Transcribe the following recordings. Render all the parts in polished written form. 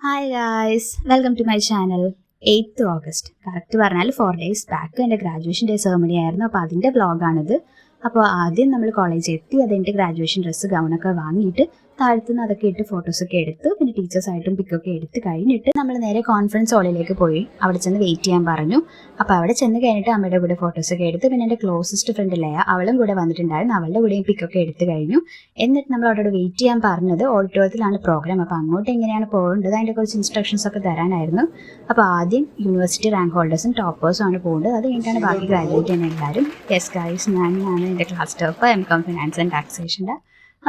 Hi guys, welcome to my channel. 8th August correct പറഞ്ഞാൽ 4 days back എൻ്റെ graduation day ceremony ആയിരുന്നു. അപ്പോൾ അതിൻ്റെ വ്ളോഗാണിത്. അപ്പോൾ ആദ്യം നമ്മൾ കോളേജിൽ എത്തി, അതെൻ്റെ ഗ്രാജുവേഷൻ ഡ്രസ്സ് ഗൗണൊക്കെ വാങ്ങിയിട്ട് താഴത്തുനിന്ന് അതൊക്കെ ഇട്ട് ഫോട്ടോസൊക്കെ എടുത്ത് പിന്നെ ടീച്ചേഴ്സായിട്ടും പിക്കൊക്കെ എടുത്ത് കഴിഞ്ഞിട്ട് നമ്മൾ നേരെ കോൺഫറൻസ് ഹാളിലേക്ക് പോയി. അവിടെ ചെന്ന് വെയിറ്റ് ചെയ്യാൻ പറഞ്ഞു. അപ്പോൾ അവിടെ ചെന്ന് കഴിഞ്ഞിട്ട് അമ്മയുടെ കൂടെ ഫോട്ടോസൊക്കെ എടുത്ത് പിന്നെ എൻ്റെ ക്ലോസസ്റ്റ് ഫ്രണ്ട് ലയ അവളും കൂടെ വന്നിട്ടുണ്ടായിരുന്നു. അവളുടെ കൂടെയും പിക്കൊക്കെ എടുത്ത് കഴിഞ്ഞു. എന്നിട്ട് നമ്മൾ അവിടെ വെയിറ്റ് ചെയ്യാൻ പറഞ്ഞത് ഓഡിറ്റോറിയത്തിലാണ് പ്രോഗ്രാം. അപ്പോൾ അങ്ങോട്ട് എങ്ങനെയാണ് പോകേണ്ടത് അതിൻ്റെ കുറച്ച് ഇൻസ്ട്രക്ഷൻസ് ഒക്കെ തരാനായിരുന്നു. അപ്പോൾ ആദ്യം യൂണിവേഴ്സിറ്റി റാങ്ക് ഹോൾഡേഴ്സും ടോപ്പേഴ്സും ആണ് പോകുന്നത്. അത് കഴിഞ്ഞിട്ടാണ് ബാക്കി ഗ്രാജുവേറ്റ് ചെയ്യുന്ന എല്ലാവരും. യെസ് ഗൈസ്, ഞാനാണ് എൻ്റെ class topper M.Com finance and ടാക്സേഷൻ്റെ.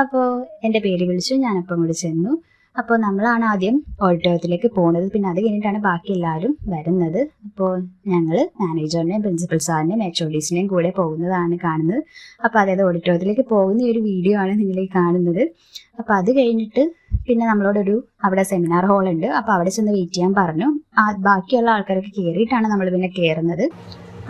അപ്പോൾ എൻ്റെ പേര് വിളിച്ചു, ഞാനപ്പം കൂടി ചെന്നു. അപ്പോൾ നമ്മളാണ് ആദ്യം ഓഡിറ്റോറിയത്തിലേക്ക് പോകുന്നത്. പിന്നെ അത് കഴിഞ്ഞിട്ടാണ് ബാക്കി എല്ലാവരും വരുന്നത്. അപ്പോൾ ഞങ്ങൾ മാനേജറിനെയും പ്രിൻസിപ്പൽ സാറിനെയും HODസിനെയും കൂടെ പോകുന്നതാണ് കാണുന്നത്. അപ്പോൾ അതായത് ഓഡിറ്റോറിയത്തിലേക്ക് പോകുന്ന ഒരു വീഡിയോ ആണ് നിങ്ങൾ ഈ കാണുന്നത്. അപ്പോൾ അത് കഴിഞ്ഞിട്ട് പിന്നെ നമ്മളോടൊരു അവിടെ സെമിനാർ ഹാളുണ്ട്. അപ്പോൾ അവിടെ ചെന്ന് വെയിറ്റ് ചെയ്യാൻ പറഞ്ഞു. ബാക്കിയുള്ള ആൾക്കാരൊക്കെ കയറിയിട്ടാണ് നമ്മൾ പിന്നെ കയറുന്നത്.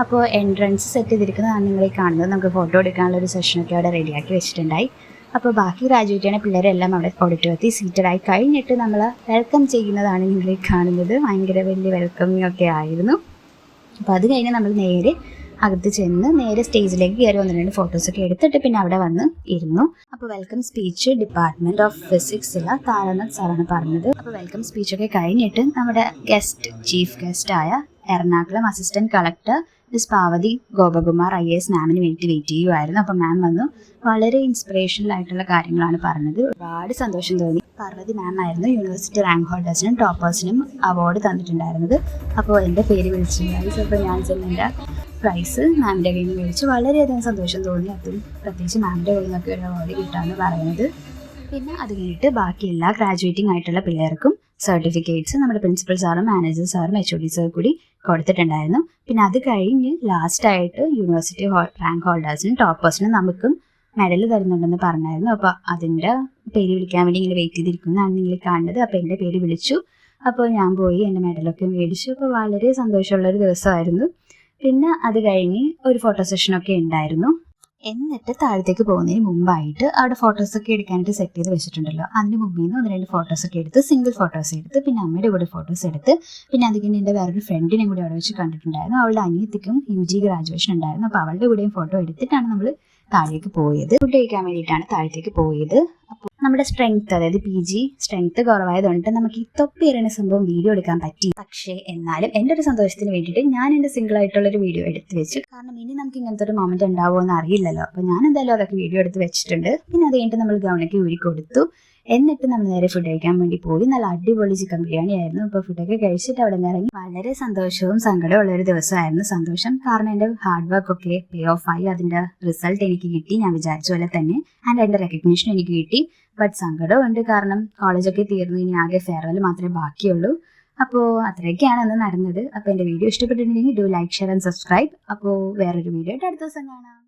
അപ്പോൾ എൻട്രൻസ് സെറ്റ് ചെയ്തിരിക്കുന്നതാണ് നിങ്ങൾ ഈ കാണുന്നത്. നമുക്ക് ഫോട്ടോ എടുക്കാനുള്ള ഒരു സെഷനൊക്കെ അവിടെ റെഡിയാക്കി വെച്ചിട്ടുണ്ടായി. അപ്പോൾ ബാക്കി ഗ്രാജുവേറ്റ് ചെയ്യുന്ന പിള്ളേരെല്ലാം അവിടെ ഓഡിറ്റോറിയത്തിൽ സീറ്റഡായി കഴിഞ്ഞിട്ട് നമ്മൾ വെൽക്കം ചെയ്യുന്നതാണ് നിങ്ങൾ ഈ കാണുന്നത്. ഭയങ്കര വലിയ വെൽക്കമിങ് ഒക്കെ ആയിരുന്നു. അപ്പോൾ അത് കഴിഞ്ഞ് നമ്മൾ നേരെ അകത്ത് ചെന്ന് നേരെ സ്റ്റേജിലേക്ക് കയറി 1-2 ഫോട്ടോസൊക്കെ എടുത്തിട്ട് പിന്നെ അവിടെ വന്ന് ഇരുന്നു. അപ്പോൾ വെൽക്കം സ്പീച്ച് ഡിപ്പാർട്ട്മെൻറ്റ് ഓഫ് ഫിസിക്സിലെ താരനാഥ് സാറാണ് പറഞ്ഞത്. അപ്പോൾ വെൽക്കം സ്പീച്ചൊക്കെ കഴിഞ്ഞിട്ട് നമ്മുടെ ചീഫ് ഗസ്റ്റായ Ernakulam assistant collector miss Parvathy Gopakumar IAS മാമിന് വേണ്ടി വെയിറ്റ് ചെയ്യുമായിരുന്നു. അപ്പോൾ മാം വന്നു. വളരെ ഇൻസ്പിറേഷണൽ ആയിട്ടുള്ള കാര്യങ്ങളാണ് പറഞ്ഞത്. ഒരുപാട് സന്തോഷം തോന്നി. പാർവതി മാം ആയിരുന്നു യൂണിവേഴ്സിറ്റി റാങ്ക് ഹോൾഡേഴ്സിനും ടോപ്പേഴ്സിനും അവാർഡ് തന്നിട്ടുണ്ടായിരുന്നത്. അപ്പോൾ എൻ്റെ പേര് വിളിച്ചിട്ടുണ്ടായി. അപ്പോൾ ഞാൻ ചെന്ന പ്രൈസ് മാമിൻ്റെ കയ്യിൽ നിന്ന് മേടിച്ച് വളരെയധികം സന്തോഷം തോന്നി. അതും പ്രത്യേകിച്ച് മാമിൻ്റെ കയ്യിൽ നിന്നൊക്കെ ഒരു അവാർഡ് കിട്ടാമെന്ന് പറയുന്നത്. പിന്നെ അത് കഴിഞ്ഞിട്ട് ബാക്കി എല്ലാ ഗ്രാജുവേറ്റിംഗ് ആയിട്ടുള്ള പിള്ളേർക്കും സർട്ടിഫിക്കറ്റ്സ് നമ്മുടെ പ്രിൻസിപ്പൽ സാറും മാനേജർ സാറും HOD സാറും കൂടി കൊടുത്തിട്ടുണ്ടായിരുന്നു. പിന്നെ അത് കഴിഞ്ഞ് ലാസ്റ്റായിട്ട് യൂണിവേഴ്സിറ്റി റാങ്ക് ഹോൾഡേഴ്സിനും ടോപ്പേഴ്സിനും നമുക്കും മെഡൽ തരുന്നുണ്ടെന്ന് പറഞ്ഞായിരുന്നു. അപ്പോൾ അതിൻ്റെ പേര് വിളിക്കാൻ വേണ്ടി ഇങ്ങനെ വെയിറ്റ് ചെയ്തിരിക്കുന്നതാണ് നിങ്ങൾ കാണുന്നത്. അപ്പോൾ എൻ്റെ പേര് വിളിച്ചു. അപ്പോൾ ഞാൻ പോയി എൻ്റെ മെഡലൊക്കെ മേടിച്ചു. അപ്പോൾ വളരെ സന്തോഷമുള്ളൊരു ദിവസമായിരുന്നു. പിന്നെ അത് കഴിഞ്ഞ് ഒരു ഫോട്ടോ സെഷനൊക്കെ ഉണ്ടായിരുന്നു. എന്നിട്ട് താഴത്തേക്ക് പോകുന്നതിന് മുമ്പായിട്ട് അവിടെ ഫോട്ടോസൊക്കെ എടുക്കാനായിട്ട് സെറ്റ് ചെയ്ത് വെച്ചിട്ടുണ്ടല്ലോ, അതിന് മുമ്പിൽ നിന്ന് 1-2 ഫോട്ടോസൊക്കെ എടുത്ത് സിംഗിൾ ഫോട്ടോസ് എടുത്ത് പിന്നെ അമ്മയുടെ കൂടെ ഫോട്ടോസ് എടുത്ത് പിന്നെ അത് കഴിഞ്ഞ് എൻ്റെ വേറൊരു ഫ്രണ്ടിനെയും കൂടി അവിടെ വെച്ച് കണ്ടിട്ടുണ്ടായിരുന്നു. അവളുടെ അനിയത്തിക്കും UG ഗ്രാജുവേഷൻ ഉണ്ടായിരുന്നു. അപ്പോൾ അവളുടെ കൂടെയും ഫോട്ടോ എടുത്തിട്ടാണ് നമ്മൾ താഴേക്ക് പോയത്. ഫുഡ് കഴിക്കാൻ വേണ്ടിയിട്ടാണ് താഴത്തേക്ക് പോയത്. അപ്പോൾ നമ്മുടെ സ്ട്രെങ്ത്, അതായത് PG സ്ട്രെങ്ത് കുറവായതുകൊണ്ട് നമുക്ക് ഈ തൊപ്പി എറിയുന്ന സംഭവം വീഡിയോ എടുക്കാൻ പറ്റി. പക്ഷേ എന്നാലും എൻ്റെ ഒരു സന്തോഷത്തിന് വേണ്ടിയിട്ട് ഞാൻ എൻ്റെ സിംഗിൾ ആയിട്ടുള്ളൊരു വീഡിയോ എടുത്ത് വെച്ചു. കാരണം ഇനി നമുക്ക് ഇങ്ങനത്തെ ഒരു മൊമെന്റ് ഉണ്ടാവുമോ എന്ന് അറിയില്ലല്ലോ. അപ്പോൾ ഞാൻ എന്തായാലും അതൊക്കെ വീഡിയോ എടുത്ത് വെച്ചിട്ടുണ്ട്. പിന്നെ അത് കഴിഞ്ഞിട്ട് നമ്മൾ ഗൗണൊക്കെ ഊരി കൊടുത്തു. എന്നിട്ട് നമ്മൾ നേരെ ഫുഡ് കഴിക്കാൻ വേണ്ടി പോയി. നല്ല അടിപൊളി ചിക്കൻ ബിരിയാണി ആയിരുന്നു. അപ്പോൾ ഫുഡൊക്കെ കഴിച്ചിട്ട് അവിടെ നിന്ന് ഇറങ്ങി. വളരെ സന്തോഷവും സങ്കടവും ഉള്ളൊരു ദിവസമായിരുന്നു. സന്തോഷം കാരണം എൻ്റെ ഹാർഡ് വർക്ക് ഒക്കെ പേ ഓഫ് ആയി. അതിൻ്റെ റിസൾട്ട് എനിക്ക് കിട്ടി, ഞാൻ വിചാരിച്ച പോലെ തന്നെ. ആൻഡ് അതിൻ്റെ റെക്കഗ്നീഷൻ എനിക്ക് കിട്ടി. ബട്ട് സങ്കടമുണ്ട് കാരണം കോളേജൊക്കെ തീർന്നു, ഇനി ആകെ ഫെയർവെൽ മാത്രമേ ബാക്കിയുള്ളൂ. അപ്പോൾ അത്രയൊക്കെയാണ് അന്ന് നടന്നത്. അപ്പോൾ എൻ്റെ വീഡിയോ ഇഷ്ടപ്പെട്ടിട്ടുണ്ടെങ്കിൽ do like, share and subscribe. അപ്പോൾ വേറൊരു വീഡിയോ ആയിട്ട് അടുത്ത ദിവസം കാണാം.